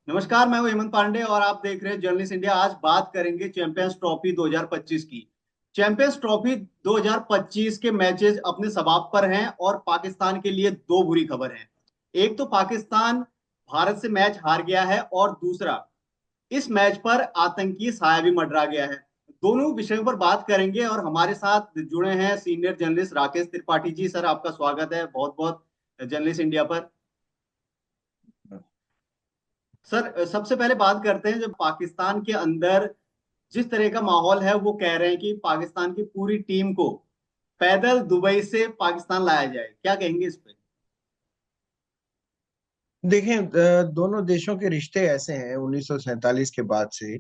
नमस्कार, मैं हूं हेमंत पांडे और आप देख रहे हैं जर्नलिस्ट इंडिया। आज बात करेंगे चैंपियंस ट्रॉफी 2025 की। चैंपियंस ट्रॉफी 2025 के मैचेस अपने समाप्त पर हैं और पाकिस्तान के लिए दो बुरी खबर है। एक तो पाकिस्तान भारत से मैच हार गया है और दूसरा इस मैच पर आतंकी साया भी मंडरा गया है। दोनों विषयों पर बात करेंगे और हमारे साथ जुड़े हैं senior journalist Rakesh Tripathi ji. Sir, आपका स्वागत है बहुत बहुत जर्नलिस्ट इंडिया पर। सर, सबसे पहले बात करते हैं, जब पाकिस्तान के अंदर जिस तरह का माहौल है, वो कह रहे हैं कि पाकिस्तान की पूरी टीम को पैदल दुबई से पाकिस्तान लाया जाए। क्या कहेंगे इस पे? देखें, दोनों देशों के रिश्ते ऐसे हैं 1947 के बाद से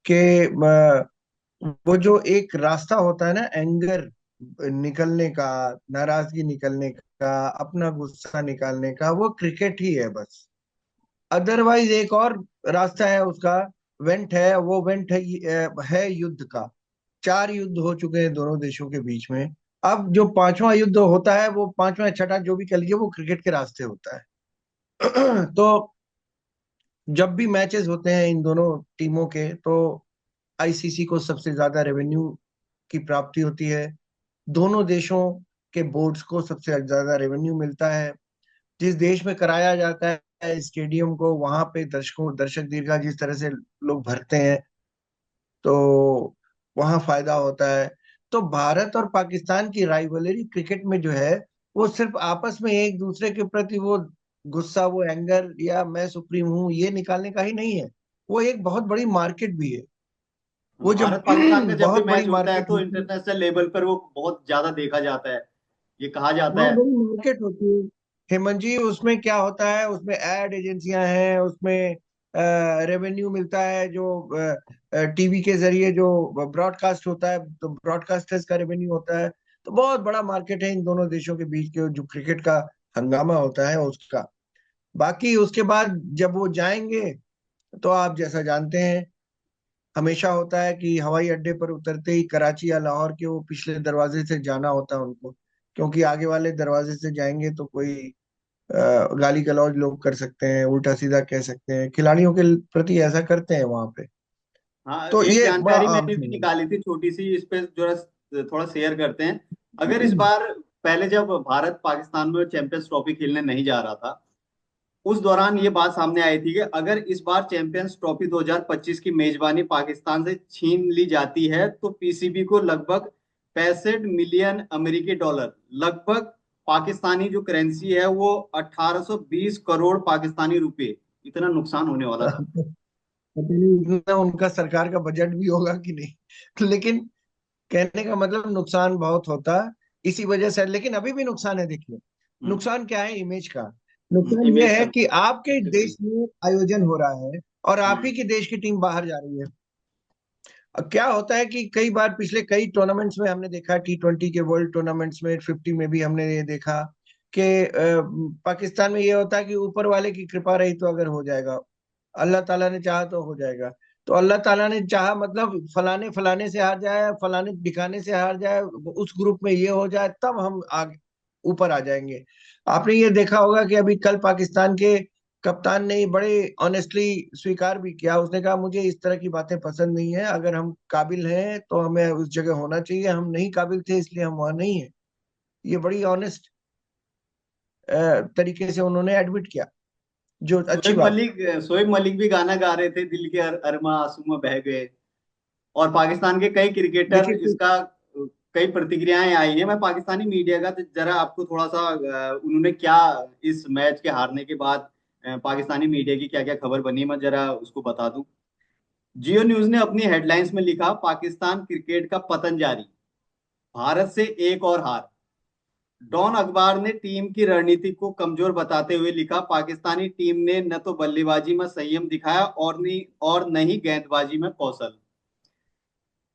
कि वो जो एक रास्ता होता है ना, एंगर निकलने का, नाराजगी निकलने का, अपना गुस्सा निकालने का, वो क्रिकेट ही है बस। अदरवाइज एक और रास्ता है उसका, वेंट है, वो वेंट है युद्ध का। 4 युद्ध हो चुके हैं दोनों देशों के बीच में। अब जो पांचवा युद्ध होता है, वो पांचवा छठा जो भी कह लीजिए, वो क्रिकेट के रास्ते होता है। तो जब भी मैचेस होते हैं इन दोनों टीमों के, तो आईसीसी को सबसे ज्यादा रेवेन्यू की प्राप्ति होती है। दोनों देशों के बोर्ड्स को सबसे ज्यादा रेवेन्यू मिलता है। जिस देश में कराया जाता है स्टेडियम को, वहां पे दर्शक दीर्घा जिस तरह से लोग भरते हैं, तो वहां फायदा होता है। तो भारत और पाकिस्तान की राइवलरी क्रिकेट में जो है, वो सिर्फ आपस में एक दूसरे के प्रति वो गुस्सा, वो एंगर, या मैं सुप्रीम हूँ, ये निकालने का ही नहीं है। वो एक बहुत बड़ी मार्केट भी है। वो जब भारत पाकिस्तान का जब भी बहुत बड़ी मैच होता है मार्केट तो होती है, इंटरनेशनल लेवल पर वो बहुत ज्यादा देखा जाता है। ये कहा जाता बहुत है। बड़ी मार्केट होती है हेमंत जी। उसमें क्या होता है, उसमें एड एजेंसियां हैं, उसमें रेवेन्यू मिलता है, जो टीवी के जरिए जो ब्रॉडकास्ट होता है, तो ब्रॉडकास्टर्स का रेवेन्यू होता है। तो बहुत बड़ा मार्केट है इन दोनों देशों के बीच के जो क्रिकेट का हंगामा होता है उसका। बाकी उसके बाद जब वो जाएंगे, तो आप जैसा जानते हैं, हमेशा होता है कि हवाई अड्डे पर उतरते ही कराची या लाहौर के वो पिछले दरवाजे से जाना होता है उनको, क्योंकि आगे वाले दरवाजे से जाएंगे तो कोई गाली गलौज लोग कर सकते हैं, उल्टा सीधा कह सकते हैं, खिलाड़ियों के प्रति ऐसा करते हैं वहां पे। हाँ, तो एक ये जानकारी आम मैंने भी है। निकाली थी छोटी सी, इस पे जरा थोड़ा शेयर करते हैं। अगर इस बार, पहले जब भारत पाकिस्तान में चैंपियंस ट्रॉफी खेलने नहीं जा रहा था, उस दौरान ये बात सामने आई थी कि अगर इस बार चैंपियंस ट्रॉफी 2025 की मेजबानी पाकिस्तान से छीन ली जाती है तो पीसीबी को लगभग 65 मिलियन अमेरिकी डॉलर, लगभग पाकिस्तानी जो करेंसी है वो 1820 करोड़ पाकिस्तानी रुपए, इतना नुकसान होने वाला था। पता नहीं इतना उनका सरकार का बजट भी होगा कि नहीं। लेकिन कहने का मतलब, नुकसान बहुत होता है इसी वजह से। लेकिन अभी भी नुकसान है, देखिए। हम्म। नुकसान क्या है? इमेज का नुकसान इमेज यह है का। कि आपके बिल्कुल। देश में आयोजन हो रहा है और आप ही हम्म। के देश की टीम बाहर जा रही है। अब क्या होता है कि कई बार पिछले कई टूर्नामेंट्स में हमने देखा, T20 के वर्ल्ड टूर्नामेंट्स में, 50 में भी हमने ये देखा कि पाकिस्तान में ये होता है कि ऊपर वाले की कृपा रही तो अगर हो जाएगा, अल्लाह ताला ने चाहा तो हो जाएगा। तो अल्लाह ताला ने चाहा मतलब फलाने फलाने से हार जाए, फलाने ठिकाने से हार जाए, उस ग्रुप में ये हो जाए, तब हम आगे ऊपर आ जाएंगे। आपने ये देखा होगा कि अभी कल पाकिस्तान के कप्तान ने बड़े ऑनेस्टली स्वीकार भी किया। उसने कहा, मुझे इस तरह की बातें पसंद नहीं है, अगर हम काबिल हैं तो हमें उस जगह होना चाहिए, हम नहीं काबिल थे इसलिए हम वहां नहीं है। ये बड़ी ऑनेस्ट तरीके से उन्होंने एडमिट किया, जो अच्छी शोएब बात। मलिक शोएब मलिक भी गाना गा रहे थे, दिल के अरमा आंसू में बह गए। और पाकिस्तान के कई क्रिकेटर देखिए, इसका कई प्रतिक्रियाएं आई हैं। मैं पाकिस्तानी मीडिया का जरा आपको थोड़ा सा उन्होंने क्या इस मैच के हारने के बाद पाकिस्तानी मीडिया की क्या क्या खबर बनी, मैं जरा उसको बता दूं। जियो न्यूज ने अपनी हेडलाइंस में लिखा, पाकिस्तान क्रिकेट का पतन जारी, भारत से एक और हार। डॉन अखबार ने टीम की रणनीति को कमजोर बताते हुए लिखा, पाकिस्तानी टीम ने न तो बल्लेबाजी में संयम दिखाया और न ही गेंदबाजी में कौशल।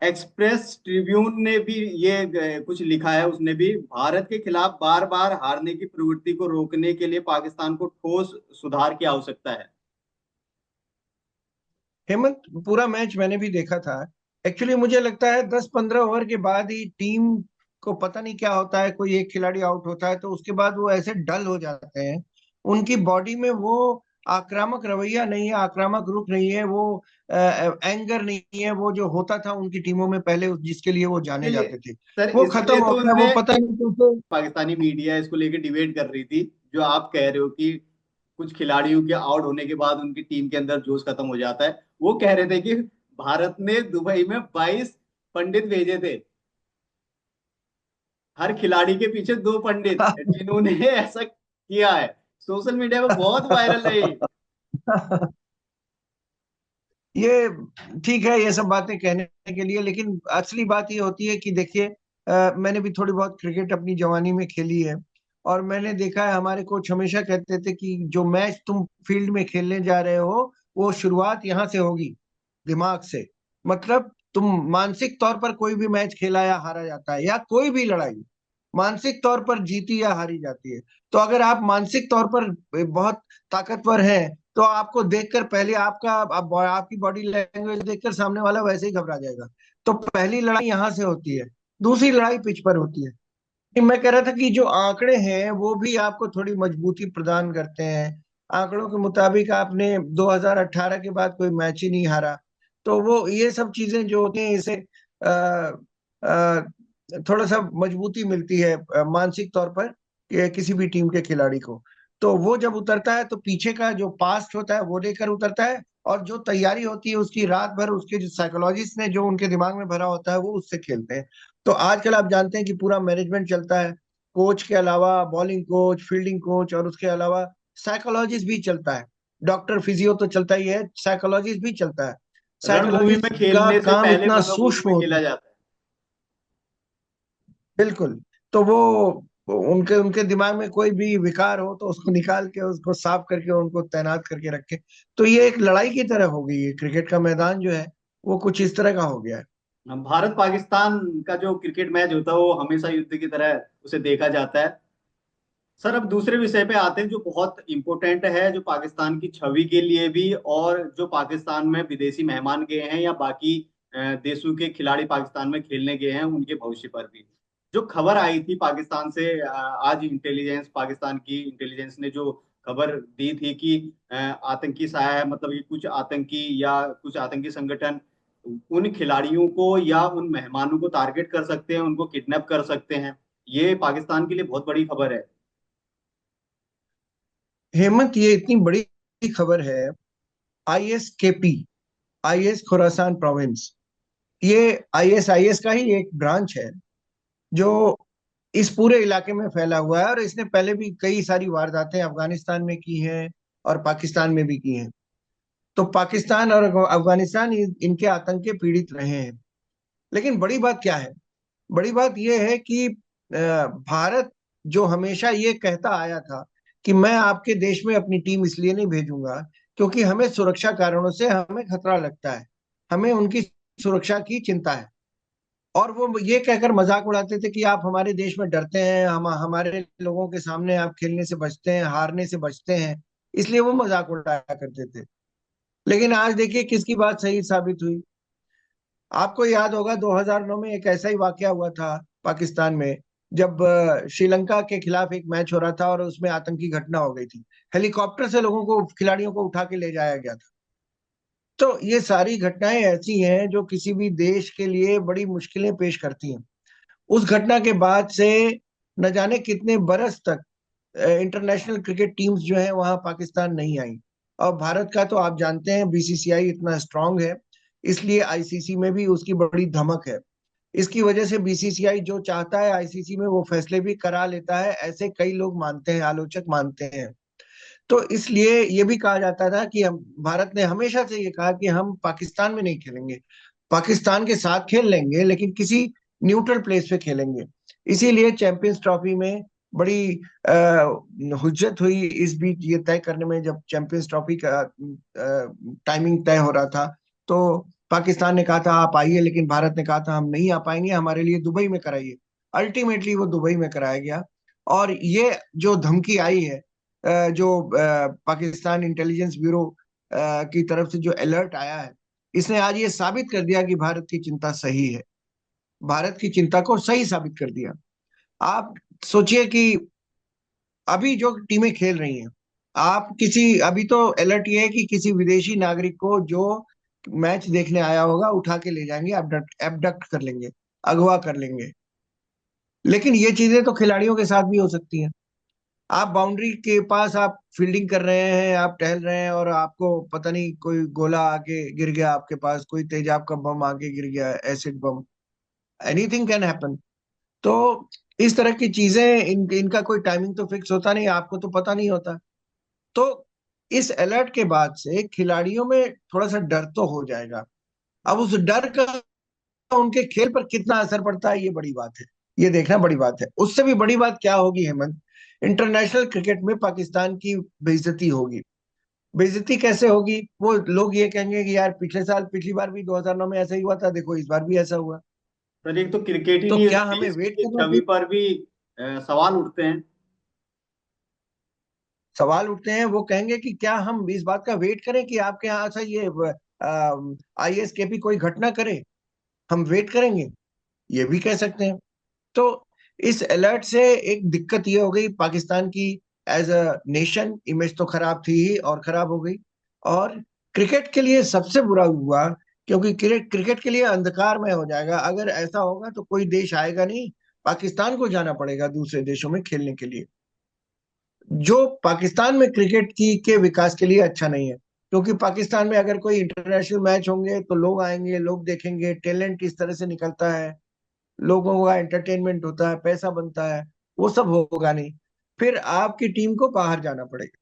एक्सप्रेस ट्रिब्यून ने भी ये कुछ लिखा है, उसने भी, भारत के खिलाफ बार बार हारने की प्रवृत्ति को रोकने के लिए पाकिस्तान को ठोस सुधार की आवश्यकता है। हेमंत, पूरा मैच मैंने भी देखा था। एक्चुअली मुझे लगता है 10-15 ओवर के बाद ही टीम को पता नहीं क्या होता है, कोई एक खिलाड़ी आउट होता है तो उसके बाद वो ऐसे डल हो जाते हैं, उनकी बॉडी में वो आक्रामक रवैया नहीं है, आक्रामक रुख नहीं है, वो एंगर नहीं है, वो जो होता था उनकी टीमों में पहले, जिसके लिए वो इसके जाने लिए जाते थे, सर, वो इसके खत्म लिए हो तो गया। वो उनमें पता नहीं कैसे। पाकिस्तानी मीडिया इसको लेके डिबेट कर रही थी, जो आप कह रहे हो कि कुछ खिलाड़ियों के आउट होने के बाद उनकी टीम के अंदर जोश खत्म हो जाता है। वो कह रहे थे कि भारत ने दुबई में 22 पंडित भेजे थे, हर खिलाड़ी के पीछे 2 पंडित, जिन्होंने ऐसा किया है। सोशल मीडिया पे बहुत वायरल है ये। ये ठीक है, ये सब बातें कहने के लिए, लेकिन असली बात ये होती है कि देखिए, मैंने भी थोड़ी बहुत क्रिकेट अपनी जवानी में खेली है, और मैंने देखा है हमारे कोच हमेशा कहते थे कि जो मैच तुम फील्ड में खेलने जा रहे हो, वो शुरुआत यहाँ से होगी, दिमाग से। मतलब तुम मानसिक तौर पर कोई भी मैच खेला या हारा जाता है, या कोई भी लड़ाई मानसिक तौर पर जीती या हारी जाती है। तो अगर आप मानसिक तौर पर बहुत ताकतवर हैं, तो आपको देखकर पहले आपकी बॉडी लैंग्वेज देखकर सामने वाला वैसे ही घबरा जाएगा। तो पहली लड़ाई यहाँ से होती है, दूसरी लड़ाई पिच पर होती है। मैं कह रहा था कि जो आंकड़े हैं वो भी आपको थोड़ी मजबूती प्रदान करते हैं। आंकड़ों के मुताबिक आपने 2018 के बाद कोई मैच ही नहीं हारा। तो वो ये सब चीजें जो होती हैं, इसे आ, आ, थोड़ा सा मजबूती मिलती है मानसिक तौर पर किसी भी टीम के खिलाड़ी को। तो वो जब उतरता है तो पीछे का जो पास्ट होता है वो लेकर उतरता है, और जो तैयारी होती है उसकी रात भर, उसके जो साइकोलॉजिस्ट ने जो उनके दिमाग में भरा होता है वो उससे खेलते हैं। तो आजकल आप जानते हैं कि पूरा मैनेजमेंट चलता है, कोच के अलावा बॉलिंग कोच, फील्डिंग कोच, और उसके अलावा साइकोलॉजिस्ट भी चलता है। डॉक्टर फिजियो तो चलता ही है, साइकोलॉजिस्ट भी चलता है। रणभूमि साइकोलॉजिस्ट में का खेलने से काम पहले इतना रणभूमि सूक्ष्म में होता खेला है। जाता है। बिल्कुल। तो वो उनके उनके दिमाग में कोई भी विकार हो तो उसको निकाल के, उसको साफ करके, उनको तैनात करके रखे। तो ये एक लड़ाई की तरह हो गई है, क्रिकेट का मैदान जो है वो कुछ इस तरह का हो गया है। भारत पाकिस्तान का जो क्रिकेट मैच होता है वो हमेशा युद्ध की तरह उसे देखा जाता है। सर, अब दूसरे विषय पे आते हैं जो बहुत इंपॉर्टेंट है, जो पाकिस्तान की छवि के लिए भी, और जो पाकिस्तान में विदेशी मेहमान गए हैं या बाकी देशों के खिलाड़ी पाकिस्तान में खेलने गए हैं, उनके भविष्य पर भी। जो खबर आई थी पाकिस्तान से, आज पाकिस्तान की इंटेलिजेंस ने जो खबर दी थी कि आतंकी साया है, मतलब कि कुछ आतंकी या कुछ आतंकी संगठन उन खिलाड़ियों को या उन मेहमानों को टारगेट कर सकते हैं, उनको किडनैप कर सकते हैं। ये पाकिस्तान के लिए बहुत बड़ी खबर है। हेमंत, ये इतनी बड़ी खबर है। ISKP, IS खुरासान प्रोविंस, ये ISIS का ही एक ब्रांच है, जो इस पूरे इलाके में फैला हुआ है, और इसने पहले भी कई सारी वारदातें अफगानिस्तान में की हैं और पाकिस्तान में भी की हैं। तो पाकिस्तान और अफगानिस्तान इनके आतंक के पीड़ित रहे हैं। लेकिन बड़ी बात क्या है? बड़ी बात यह है कि भारत जो हमेशा ये कहता आया था कि मैं आपके देश में अपनी टीम इसलिए नहीं भेजूंगा क्योंकि हमें सुरक्षा कारणों से हमें खतरा लगता है, हमें उनकी सुरक्षा की चिंता है। और वो ये कहकर मजाक उड़ाते थे कि आप हमारे देश में डरते हैं, हम हमारे लोगों के सामने आप खेलने से बचते हैं, हारने से बचते हैं, इसलिए वो मजाक उड़ाया करते थे। लेकिन आज देखिए किसकी बात सही साबित हुई। आपको याद होगा 2009 में एक ऐसा ही वाकया हुआ था पाकिस्तान में, जब श्रीलंका के खिलाफ एक मैच हो रहा था और उसमें आतंकी घटना हो गई थी। हेलीकॉप्टर से लोगों को, खिलाड़ियों को उठा के ले जाया गया था। तो ये सारी घटनाएं ऐसी हैं जो किसी भी देश के लिए बड़ी मुश्किलें पेश करती हैं। उस घटना के बाद से न जाने कितने बरस तक इंटरनेशनल क्रिकेट टीम्स जो है वहां पाकिस्तान नहीं आई। और भारत का तो आप जानते हैं BCCI इतना स्ट्रांग है, इसलिए ICC में भी उसकी बड़ी धमक है। इसकी वजह से BCCI जो चाहता है ICC में वो फैसले भी करा लेता है, ऐसे कई लोग मानते हैं, आलोचक मानते हैं। तो इसलिए ये भी कहा जाता था कि हम, भारत ने हमेशा से ये कहा कि हम पाकिस्तान में नहीं खेलेंगे, पाकिस्तान के साथ खेल लेंगे लेकिन किसी न्यूट्रल प्लेस पे खेलेंगे। इसीलिए चैंपियंस ट्रॉफी में बड़ी हुज्जत हुई इस बीच ये तय करने में, जब चैंपियंस ट्रॉफी का टाइमिंग तय हो रहा था, तो पाकिस्तान ने कहा था आप आइए, लेकिन भारत ने कहा था हम नहीं आ पाएंगे, हमारे लिए दुबई में कराइए। अल्टीमेटली वो दुबई में कराया गया। और ये जो धमकी आई है, जो पाकिस्तान इंटेलिजेंस ब्यूरो की तरफ से जो अलर्ट आया है, इसने आज ये साबित कर दिया कि भारत की चिंता सही है, भारत की चिंता को सही साबित कर दिया। आप सोचिए कि अभी जो टीमें खेल रही हैं, आप किसी, अभी तो अलर्ट ये है कि किसी विदेशी नागरिक को जो मैच देखने आया होगा उठा के ले जाएंगे, एबडक्ट एबडक्ट कर लेंगे, अगवा कर लेंगे। लेकिन ये चीजें तो खिलाड़ियों के साथ भी हो सकती हैं। आप बाउंड्री के पास आप फील्डिंग कर रहे हैं, आप टहल रहे हैं, और आपको पता नहीं कोई गोला आके गिर गया आपके पास, कोई तेजाब का बम आके गिर गया, acid bomb, anything can happen. तो इस तरह की चीजें, इनका कोई टाइमिंग तो फिक्स होता नहीं, आपको तो पता नहीं होता। तो इस अलर्ट के बाद से खिलाड़ियों में थोड़ा सा डर तो हो जाएगा। अब उस डर का उनके खेल पर कितना असर पड़ता है, ये बड़ी बात है, ये देखना बड़ी बात है। उससे भी बड़ी बात क्या होगी हेमंत, इंटरनेशनल क्रिकेट में पाकिस्तान की बेइज्जती होगी। बेइज्जती कैसे होगी? वो लोग ये कहेंगे कि यार पिछले साल, पिछली बार भी 2009 में ऐसा ही हुआ था, देखो इस बार भी ऐसा हुआ। सर एक तो क्रिकेट ही तो नहीं, इस क्या हमें देश वेट की करना छवि चाहिए? पर भी सवाल उठते हैं। सवाल उठते हैं, वो कहेंगे कि क्या हम इस बात का वेट करें कि आपके यहाँ से ये आईएसकेपी कोई घटना करे? हम वेट करेंगे, ये भी कह सकते हैं। तो इस अलर्ट से एक दिक्कत ये हो गई, पाकिस्तान की एज अ नेशन इमेज तो खराब थी ही, और खराब हो गई। और क्रिकेट के लिए सबसे बुरा हुआ, क्योंकि क्रिकेट क्रिकेट के लिए अंधकारमय हो जाएगा। अगर ऐसा होगा तो कोई देश आएगा नहीं, पाकिस्तान को जाना पड़ेगा दूसरे देशों में खेलने के लिए, जो पाकिस्तान में क्रिकेट की के विकास के लिए अच्छा नहीं है। क्योंकि पाकिस्तान में अगर कोई इंटरनेशनल मैच होंगे तो लोग आएंगे, लोग देखेंगे, टैलेंट इस तरह से निकलता है, लोगों का एंटरटेनमेंट होता है, पैसा बनता है, वो सब होगा नहीं। फिर आपकी टीम को बाहर जाना पड़ेगा।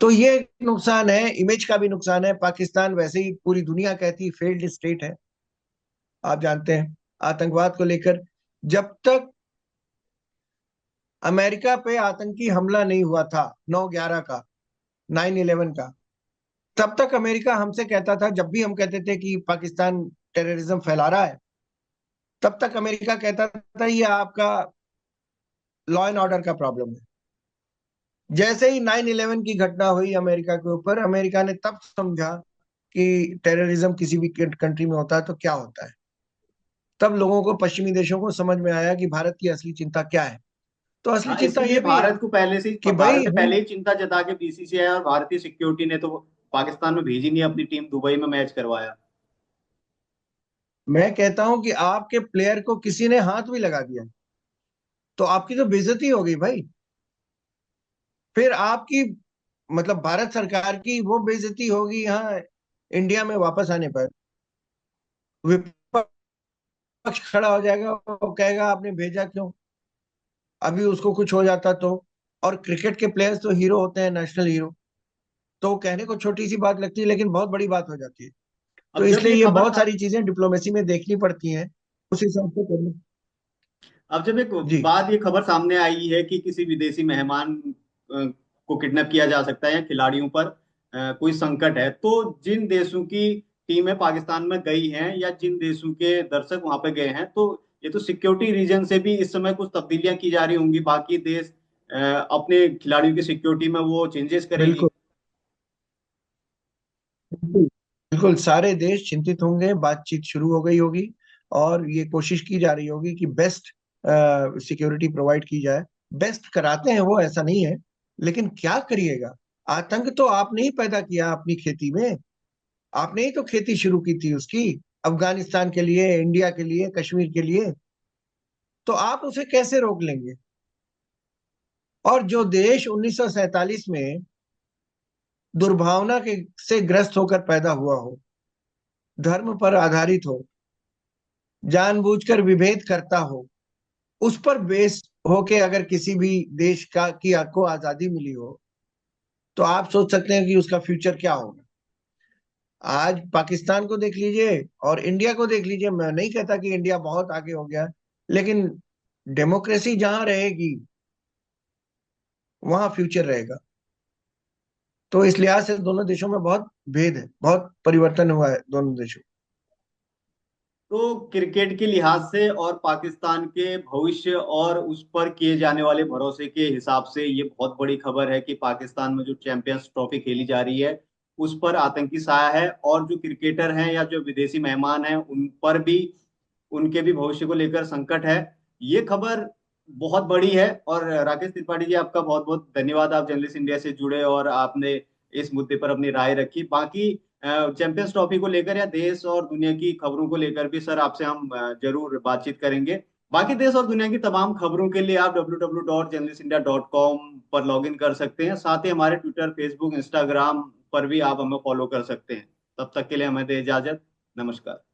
तो ये एक नुकसान है, इमेज का भी नुकसान है। पाकिस्तान वैसे ही पूरी दुनिया कहती है फेल्ड स्टेट है, आप जानते हैं, आतंकवाद को लेकर। जब तक अमेरिका पे आतंकी हमला नहीं हुआ था 9/11 का, 9/11 का, तब तक अमेरिका हमसे कहता था, जब भी हम कहते थे कि पाकिस्तान टेररिज्म फैला रहा है, तब तक अमेरिका कहता था ये आपका लॉ एंड ऑर्डर का प्रॉब्लम है। जैसे ही 9/11 की घटना हुई अमेरिका के ऊपर, अमेरिका ने तब समझा कि टेररिज्म किसी भी कंट्री में होता है तो क्या होता है। तब लोगों को, पश्चिमी देशों को समझ में आया कि भारत की असली चिंता क्या है। तो असली हाँ, चिंता इसीलिए ये भी है भारत को पहले से कि भारत भाई ने हम, पहले ही चिंता जता के बीसीसीआई और भारतीय सिक्योरिटी ने तो पाकिस्तान में भेजी नहीं अपनी टीम, दुबई में मैच करवाया। मैं कहता हूं कि आपके प्लेयर को किसी ने हाथ भी लगा दिया तो आपकी तो बेइज्जती हो गई भाई। फिर आपकी, मतलब भारत सरकार की वो बेइज्जती होगी यहाँ इंडिया में वापस आने पर। विपक्ष खड़ा हो जाएगा, वो कहेगा आपने भेजा क्यों, अभी उसको कुछ हो जाता तो। और क्रिकेट के प्लेयर्स तो हीरो होते हैं, नेशनल हीरो। तो कहने को छोटी सी बात लगती है, लेकिन बहुत बड़ी बात हो जाती है। तो अब जब इसलिए ये ये खबर बहुत सारी चीजें डिप्लोमेसी में देखनी पड़ती हैं, उस हिसाब से करना। अब जब एक जी। बात, ये खबर सामने आई है कि किसी विदेशी मेहमान को किडनैप किया जा सकता है या खिलाड़ियों पर कोई संकट है, तो जिन देशों की टीमें पाकिस्तान में गई हैं या जिन देशों के दर्शक वहां पे गए हैं, तो ये तो सिक्योरिटी रीजन से भी इस समय कुछ तब्दीलियां की जा रही होंगी। बाकी देश अपने खिलाड़ियों की सिक्योरिटी में वो चेंजेस करेंगे। बिल्कुल बिल्कुल बिल्कुल, सारे देश चिंतित होंगे, बातचीत शुरू हो गई होगी, और ये कोशिश की जा रही होगी कि बेस्ट सिक्योरिटी प्रोवाइड की जाए। बेस्ट कराते हैं वो, ऐसा नहीं है, लेकिन क्या करिएगा? आतंक तो आपने ही पैदा किया अपनी खेती में, आपने ही तो खेती शुरू की थी उसकी, अफगानिस्तान के लिए, इंडिया के लिए, कश्मीर के लिए। तो आप उसे कैसे रोक लेंगे? और जो देश 1947 में दुर्भावना के से ग्रस्त होकर पैदा हुआ हो, धर्म पर आधारित हो, जानबूझकर विभेद करता हो, उस पर बेस होके अगर किसी भी देश का की को आजादी मिली हो, तो आप सोच सकते हैं कि उसका फ्यूचर क्या होगा। आज पाकिस्तान को देख लीजिए और इंडिया को देख लीजिए, मैं नहीं कहता कि इंडिया बहुत आगे हो गया, लेकिन डेमोक्रेसी जहां रहेगी वहां फ्यूचर रहेगा। तो इस लिहाज से दोनों देशों में बहुत भेद है, बहुत परिवर्तन हुआ है दोनों देशों तो क्रिकेट के लिहाज से और पाकिस्तान के भविष्य और उस पर किए जाने वाले भरोसे के हिसाब से ये बहुत बड़ी खबर है कि पाकिस्तान में जो चैंपियंस ट्रॉफी खेली जा रही है उस पर आतंकी साया है, और जो क्रिकेटर हैं या जो विदेशी मेहमान हैं उन पर भी, उनके भी भविष्य को लेकर संकट है। ये खबर बहुत बड़ी है। और राकेश त्रिपाठी जी, आपका बहुत बहुत धन्यवाद, आप जर्नलिस्ट इंडिया से जुड़े और आपने इस मुद्दे पर अपनी राय रखी। बाकी चैंपियंस ट्रॉफी को लेकर या देश और दुनिया की खबरों को लेकर भी सर आपसे हम जरूर बातचीत करेंगे। बाकी देश और दुनिया की तमाम खबरों के लिए आप www.journalistindia.com पर लॉगिन कर सकते हैं। साथ ही हमारे ट्विटर, फेसबुक, इंस्टाग्राम पर भी आप हमें फॉलो कर सकते हैं। तब तक के लिए हमें दे इजाजत। नमस्कार।